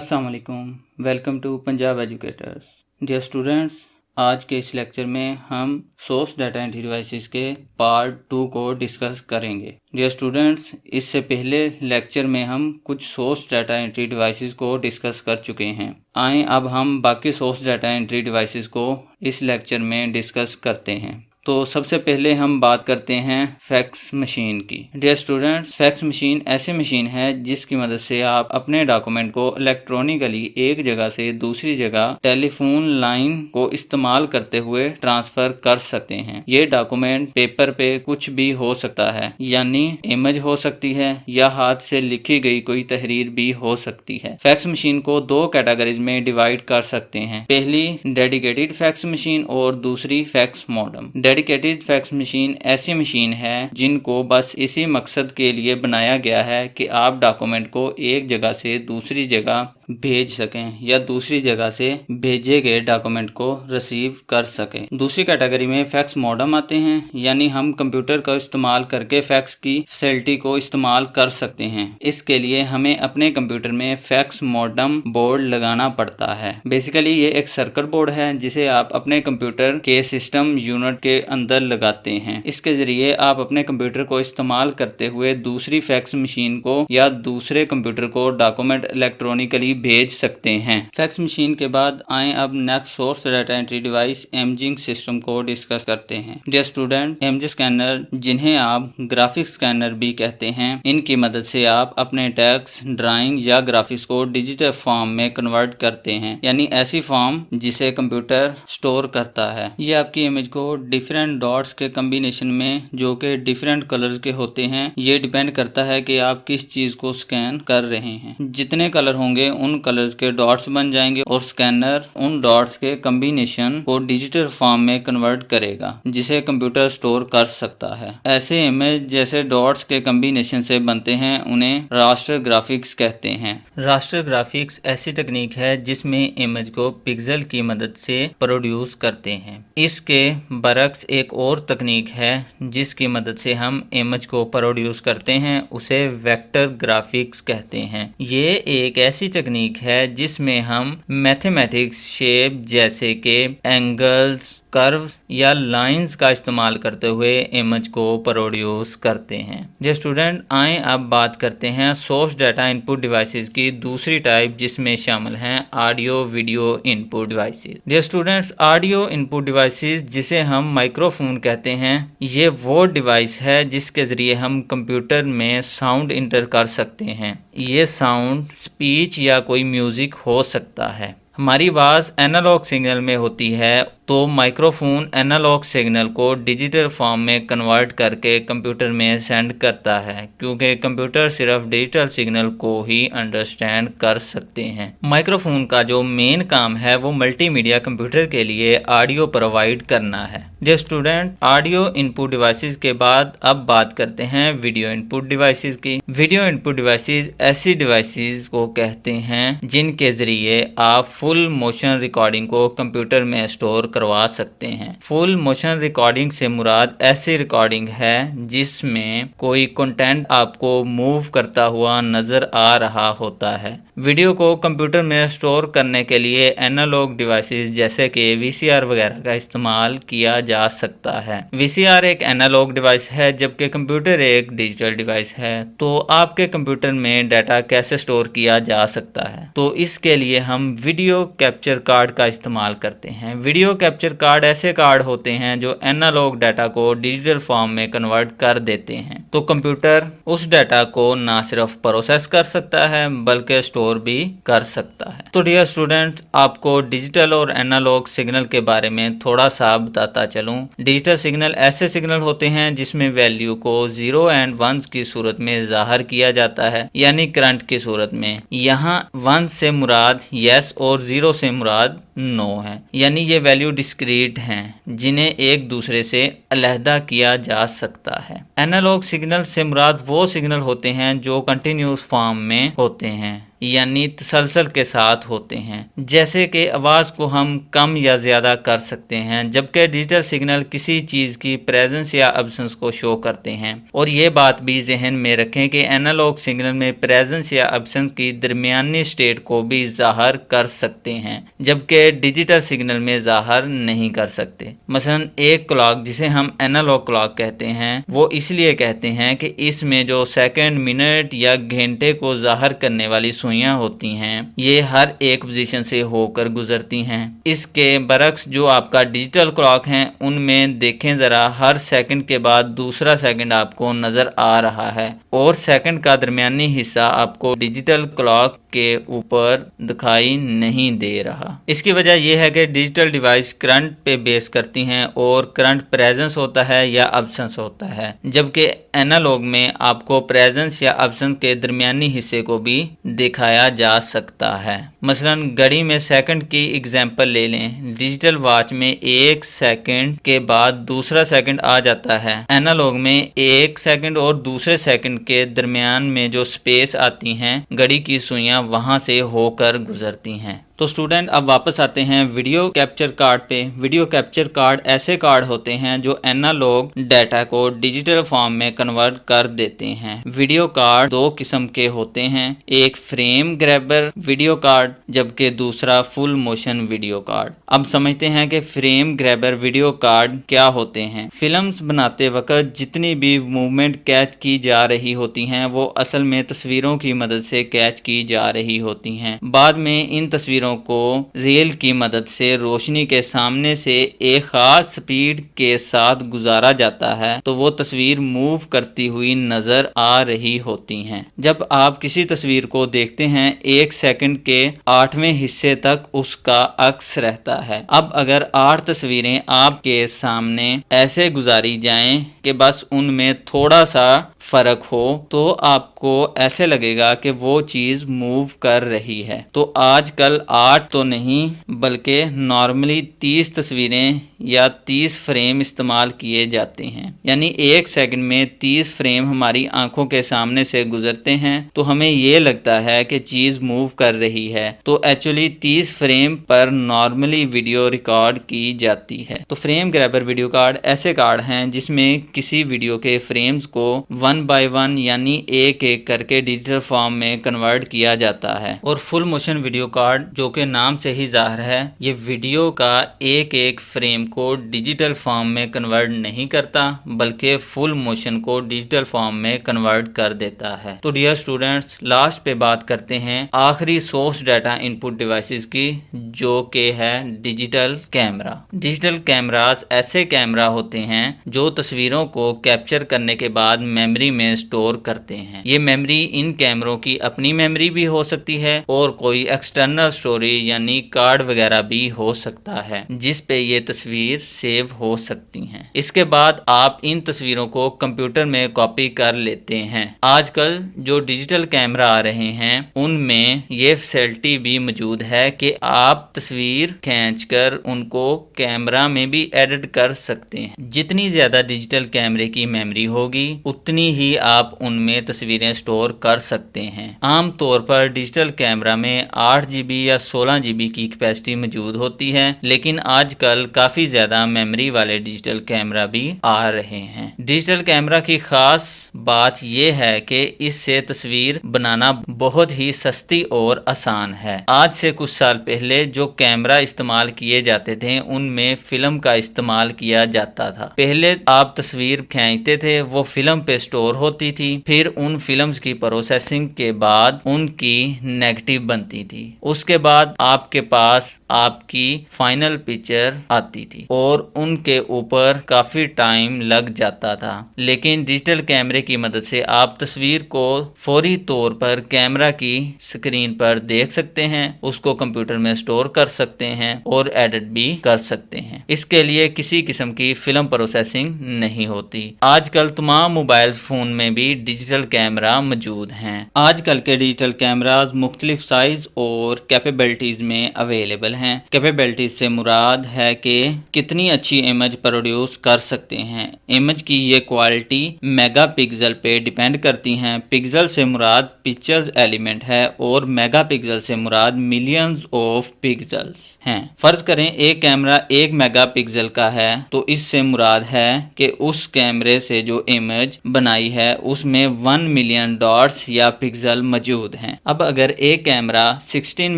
अस्सलाम वालेकुम। Welcome to Punjab educators. Dear students, आज के इस लेक्चर में हम सोर्स डाटा एंट्री डिवाइसेस के पार्ट 2 को डिस्कस करेंगे। डियर स्टूडेंट्स, इससे पहले लेक्चर में हम कुछ सोर्स डाटा एंट्री डिवाइसेस को डिस्कस कर चुके हैं। आइए अब हम बाकी सोर्स डाटा एंट्री डिवाइसेस को इस लेक्चर में डिस्कस करते हैं। तो सबसे पहले हम बात करते हैं फैक्स मशीन की। डियर स्टूडेंट्स, फैक्स मशीन ऐसी मशीन है जिसकी मदद से आप अपने डॉक्यूमेंट को इलेक्ट्रॉनिकली एक जगह से दूसरी जगह टेलीफोन लाइन को इस्तेमाल करते हुए ट्रांसफर कर सकते हैं। ये डॉक्यूमेंट पेपर पे कुछ भी हो सकता है, यानी इमेज हो सकती है या हाथ से लिखी गई कोई तहरीर भी हो सकती है। फैक्स मशीन को दो कैटेगरीज में डिवाइड कर सकते हैं। पहली डेडिकेटेड फैक्स मशीन और दूसरी fax modem. Dedicated fax machine ऐसी मशीन है जिनको बस इसी मकसद के लिए बनाया गया है कि आप डॉक्यूमेंट को एक जगह से दूसरी जगह भेज सकें या दूसरी जगह से भेजे गए डॉक्यूमेंट को रिसीव कर सकें। दूसरी कैटेगरी में फैक्स मॉडम आते हैं, यानी हम कंप्यूटर का इस्तेमाल करके फैक्स की फैसिलिटी को इस्तेमाल कर सकते हैं। इसके लिए हमें अपने कंप्यूटर में फैक्स मॉडम बोर्ड लगाना पड़ता है। बेसिकली ये एक सर्किट बोर्ड है जिसे आप अपने कंप्यूटर के सिस्टम यूनिट के अंदर लगाते हैं। इसके जरिए आप अपने कंप्यूटर को इस्तेमाल करते हुए दूसरी फैक्स मशीन को या दूसरे कंप्यूटर को डॉक्यूमेंट इलेक्ट्रॉनिकली भेज सकते हैं। फैक्स मशीन के बाद आए अब next source data entry device imaging system को डिस्कस करते हैं। डियर स्टूडेंट, इमेज स्कैनर, जिन्हें आप ग्राफिक्स स्कैनर भी कहते हैं, इनकी मदद से आप अपने टेक्स्ट, ड्राइंग या ग्राफिक्स को डिजिटल फॉर्म में कन्वर्ट करते हैं, यानी ऐसी फॉर्म जिसे कंप्यूटर स्टोर करता है। ये आपकी इमेज को डिफरेंट डॉट्स के कॉम्बिनेशन में, जो कि डिफरेंट कलर्स के होते हैं, ये डिपेंड करता है कि आप किस चीज को स्कैन कर रहे हैं। जितने कलर होंगे उन कलर्स के डॉट्स बन जाएंगे और स्कैनर उन डॉट्स के कॉम्बिनेशन को डिजिटल फॉर्म में कन्वर्ट करेगा, जिसे कंप्यूटर स्टोर कर सकता है। ऐसे इमेज जैसे डॉट्स के कॉम्बिनेशन से बनते हैं, उन्हें रास्टर ग्राफिक्स कहते हैं। रास्टर ग्राफिक्स ऐसी तकनीक है जिसमें इमेज को पिक्सल की मदद से प्रोड्यूस करते हैं। इसके बरक्स एक और तकनीक है जिसकी मदद से हम इमेज को प्रोड्यूस करते हैं, उसे वेक्टर ग्राफिक्स कहते हैं। ये एक ऐसी तकनीक है जिसमें हम मैथमेटिक्स शेप जैसे कि एंगल्स, कर्व्स या लाइंस का इस्तेमाल करते हुए इमेज को प्रोड्यूस करते हैं। जो स्टूडेंट, आए अब बात करते हैं सोर्स डाटा इनपुट डिवाइसेस की दूसरी टाइप, जिसमें शामिल हैं ऑडियो वीडियो इनपुट डिवाइसेस। जो स्टूडेंट्स, ऑडियो इनपुट डिवाइसेस, जिसे हम माइक्रोफोन कहते हैं, ये वो डिवाइस है जिसके जरिए हम कंप्यूटर में साउंड इंटर कर सकते हैं। ये साउंड स्पीच या कोई म्यूजिक हो सकता है। हमारी आवाज़ एनालॉग सिग्नल में होती है, तो माइक्रोफोन एनालॉग सिग्नल को डिजिटल फॉर्म में कन्वर्ट करके कंप्यूटर में सेंड करता है, क्योंकि कंप्यूटर सिर्फ डिजिटल सिग्नल को ही अंडरस्टैंड कर सकते हैं। माइक्रोफोन का जो मेन काम है वो मल्टीमीडिया कंप्यूटर के लिए ऑडियो प्रोवाइड करना है। Dear student, audio input devices के बाद अब बात करते हैं वीडियो इनपुट डिवाइसेस की। वीडियो इनपुट डिवाइसेस ऐसी डिवाइसेस को कहते हैं जिनके जरिए आप फुल मोशन रिकॉर्डिंग को कंप्यूटर में स्टोर करवा सकते हैं। फुल मोशन रिकॉर्डिंग से मुराद ऐसी रिकॉर्डिंग है जिसमें कोई कंटेंट आपको मूव करता हुआ नजर आ रहा होता है। वीडियो को कंप्यूटर में स्टोर करने के लिए एनालॉग डिवाइसेस जैसे कि वीसीआर वगैरह का इस्तेमाल किया जा सकता है। वीसीआर एक एनालॉग डिवाइस है जबकि कंप्यूटर एक डिजिटल डिवाइस है। तो आपके कंप्यूटर में डाटा कैसे स्टोर किया जा सकता है? तो इसके लिए हम वीडियो कैप्चर कार्ड का इस्तेमाल करते हैं। वीडियो कैप्चर कार्ड ऐसे कार्ड होते हैं जो एनालॉग डाटा को डिजिटल फॉर्म में कन्वर्ट कर देते हैं। तो कंप्यूटर उस डाटा को ना सिर्फ प्रोसेस कर सकता है बल्कि स्टोर भी कर सकता है। तो डियर स्टूडेंट, आपको डिजिटल और एनालॉग सिग्नल के बारे में थोड़ा सा बताता चलूं। डिजिटल सिग्नल ऐसे सिग्नल होते हैं जिसमें वैल्यू को 0 एंड 1 की सूरत में जाहिर किया जाता है, यानी करंट की सूरत में। यहाँ 1 से मुराद यस और 0 से मुराद नो है, यानी ये वैल्यू डिस्क्रीट हैं जिन्हें एक दूसरे से अलहदा किया जा सकता है। एनालॉग सिग्नल से मुराद वो सिग्नल होते हैं जो कंटिन्यूस फॉर्म में होते हैं, یعنی تسلسل کے ساتھ ہوتے ہیں، جیسے کہ آواز کو ہم کم یا زیادہ کر سکتے ہیں، جبکہ ڈیجیٹل سگنل کسی چیز کی پریزنس یا ابسنس کو شو کرتے ہیں۔ اور یہ بات بھی ذہن میں رکھیں کہ اینالوگ سگنل میں پریزنس یا ابسنس کی درمیانی سٹیٹ کو بھی ظاہر کر سکتے ہیں، جبکہ ڈیجیٹل سگنل میں ظاہر نہیں کر سکتے۔ مثلا ایک کلاک جسے ہم اینالوگ کلاک کہتے ہیں، وہ اس لیے کہتے ہیں کہ اس میں جو سیکنڈ، منٹ یا گھنٹے کو ظاہر کرنے والی سوئیاں ہوتی ہیں، یہ ہر ایک پوزیشن سے ہو کر گزرتی ہیں۔ اس کے برعکس جو آپ کا ڈیجیٹل کلاک ہیں، ان میں دیکھیں ذرا، ہر سیکنڈ کے بعد دوسرا سیکنڈ آپ کو نظر آ رہا ہے، اور سیکنڈ کا درمیانی حصہ آپ کو ڈیجیٹل کلاک کے اوپر دکھائی نہیں دے رہا۔ اس کی وجہ یہ ہے کہ ڈیجیٹل ڈیوائس کرنٹ پہ بیس کرتی ہیں، اور کرنٹ پریزنس ہوتا ہے یا ابسنس ہوتا ہے، جبکہ اینالوگ میں آپ کو پریزنس یا ابسنس کے درمیانی حصے کو بھی دکھایا جا سکتا ہے۔ مثلا گھڑی میں سیکنڈ کی اگزامپل لے لیں، ڈیجیٹل واچ میں ایک سیکنڈ کے بعد دوسرا سیکنڈ آ جاتا ہے، اینالوگ میں ایک سیکنڈ اور دوسرے سیکنڈ کے درمیان میں جو سپیس آتی ہیں، گھڑی کی سوئیاں وہاں سے ہو کر گزرتی ہیں۔ تو اسٹوڈنٹ اب واپس آتے ہیں ویڈیو کیپچر کارڈ پہ۔ ویڈیو کیپچر کارڈ ایسے کارڈ ہوتے ہیں جو اینالوگ ڈیٹا کو ڈیجیٹل فارم میں کنورٹ کر دیتے ہیں۔ ویڈیو کارڈ دو قسم کے ہوتے ہیں، ایک فریم گریبر ویڈیو کارڈ، جبکہ دوسرا فل موشن ویڈیو کارڈ۔ اب سمجھتے ہیں کہ فریم گریبر ویڈیو کارڈ کیا ہوتے ہیں۔ فلمز بناتے وقت جتنی بھی موومنٹ کیچ کی جا رہی ہوتی ہیں، وہ اصل میں تصویروں کی مدد سے کیچ کی جا رہی ہوتی ہیں۔ بعد میں ان تصویروں کو ریل کی مدد سے روشنی کے سامنے سے ایک خاص سپیڈ کے ساتھ گزارا جاتا ہے، تو وہ تصویر موو کرتی ہوئی نظر آ رہی ہوتی ہیں۔ جب آپ کسی تصویر کو دیکھتے ہیں، ایک سیکنڈ کے 8ویں حصے تک اس کا عکس رہتا ہے۔ اب اگر 8 تصویریں آپ کے سامنے ایسے گزاری جائیں کہ بس ان میں تھوڑا سا فرق ہو، تو آپ کو ایسے لگے گا کہ وہ چیز موو کر رہی ہے۔ تو آج کل 8 تو نہیں بلکہ نارملی 30 تصویریں یا 30 فریم استعمال کیے جاتے ہیں، یعنی ایک سیکنڈ میں 30 فریم ہماری آنکھوں کے سامنے سے گزرتے ہیں، تو ہمیں یہ لگتا ہے کہ چیز موو کر رہی ہے، تو ایکچولی 30 فریم پر نارملی ویڈیو ریکارڈ کی جاتی ہے۔ تو فریم گریبر ویڈیو کارڈ ایسے کارڈ ہیں جس میں کسی ویڈیو کے فریمز کو 1 by 1 یعنی ایک ایک کر کے ڈیجیٹل فارم میں کنورٹ کیا جاتا ہے۔ اور فل موشن ویڈیو کارڈ جو کہ نام سے ہی ظاہر ہے، یہ ویڈیو کا ایک ایک فریم کو ڈیجیٹل فارم میں کنورٹ نہیں کرتا، بلکہ فل موشن کو ڈیجیٹل فارم میں کنورٹ کر دیتا ہے۔ تو ڈیئر اسٹوڈنٹس، لاسٹ پہ بات کرتے ہیں آخری source data in put devices کی، جو کہ ہے ڈیجیٹل کیمرہ۔ ڈیجیٹل کیمراز ایسے کیمرہ ہوتے ہیں جو تصویروں کو کیپچر کرنے کے بعد میموری میں سٹور کرتے ہیں۔ یہ میموری ان کیمروں کی اپنی میموری بھی ہو سکتی ہے، اور کوئی ایکسٹرنل سٹوریج یعنی کارڈ وغیرہ بھی ہو سکتا ہے جس پہ یہ تصویر سیو ہو سکتی ہیں۔ اس کے بعد آپ ان تصویروں کو کمپیوٹر میں کاپی کر لیتے ہیں۔ آج کل جو ڈیجیٹل کیمرہ آ رہے ہیں، ان میں یہ فیسلٹی بھی موجود ہے کہ آپ تصویر کھینچ کر ان کو کیمرہ میں بھی ایڈٹ کر سکتے ہیں۔ جتنی زیادہ ڈیجیٹل کیمرے کی میموری ہوگی، اتنی ہی آپ ان میں تصویریں سٹور کر سکتے ہیں۔ عام طور پر ڈیجیٹل کیمرہ میں 8 GB یا 16 GB کی کیپیسٹی موجود ہوتی ہے، لیکن آج کل کافی زیادہ میموری والے ڈیجیٹل کیمرہ بھی آ رہے ہیں۔ ڈیجیٹل کیمرہ کی خاص بات یہ ہے کہ اس سے تصویر بنانا بہت ہی سستی اور آسان ہے۔ آج سے کچھ سال پہلے جو کیمرہ استعمال کیے جاتے تھے، ان میں فلم کا استعمال کیا جاتا تھا۔ پہلے آپ تصویر کھینچتے تھے، وہ فلم پہ سٹور ہوتی تھی، پھر ان فلمز کی پروسیسنگ کے بعد ان کی نیگیٹو بنتی تھی، اس کے بعد آپ کے پاس آپ کی فائنل پکچر آتی تھی، اور ان کے اوپر کافی ٹائم لگ جاتا تھا۔ لیکن ڈیجیٹل کیمرے کی مدد سے آپ تصویر کو فوری طور پر کیمرہ کی سکرین پر دیکھ سکتے ہیں، اس کو کمپیوٹر میں سٹور کر سکتے ہیں اور ایڈٹ بھی کر سکتے ہیں۔ اس کے لیے کسی قسم کی فلم پروسیسنگ نہیں ہوتی۔ آج کل تمام موبائل فون میں بھی ڈیجیٹل کیمرہ موجود ہیں۔ آج کل کے ڈیجیٹل کیمراز مختلف سائز اور کیپیبلٹیز میں اویلیبل ہیں۔ کیپیبلٹیز سے مراد ہے کہ कितनी अच्छी इमेज प्रोड्यूस कर सकते हैं। इमेज की ये क्वालिटी मेगा पिक्सल पे डिपेंड करती हैं। पिक्सल से मुराद पिक्चर्स एलिमेंट है और मेगा पिक्सल से मुराद मिलियंस ऑफ पिक्सल्स हैं। फर्ज करें एक कैमरा 1 मेगा पिक्सल का है तो इससे मुराद है कि उस कैमरे से जो इमेज बनाई है उसमें 1 मिलियन डॉट्स या पिक्सल मौजूद हैं। अब अगर एक कैमरा 16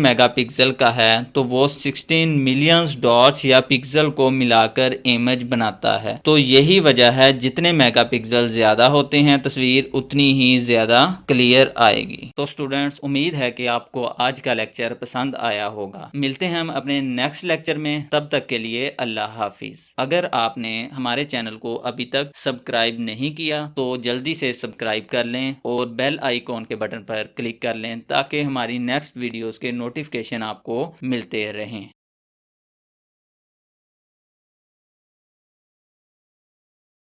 मेगापिक्सल का है तो वो 16 मिलियंस डॉट्स या पिक्सल को मिलाकर इमेज बनाता है। तो यही वजह है जितने मेगापिक्सल ज्यादा होते हैं तस्वीर उतनी ही ज्यादा क्लियर आएगी। तो स्टूडेंट्स, उम्मीद है कि आपको आज का लेक्चर पसंद आया होगा। मिलते हैं हम अपने नेक्स्ट लेक्चर में, तब तक के लिए अल्लाह हाफिज। अगर आपने हमारे चैनल को अभी तक सब्सक्राइब नहीं किया तो जल्दी से सब्सक्राइब कर लें और बेल आइकॉन के बटन पर क्लिक कर लें ताकि हमारी नेक्स्ट वीडियोस के नोटिफिकेशन आपको मिलते रहें।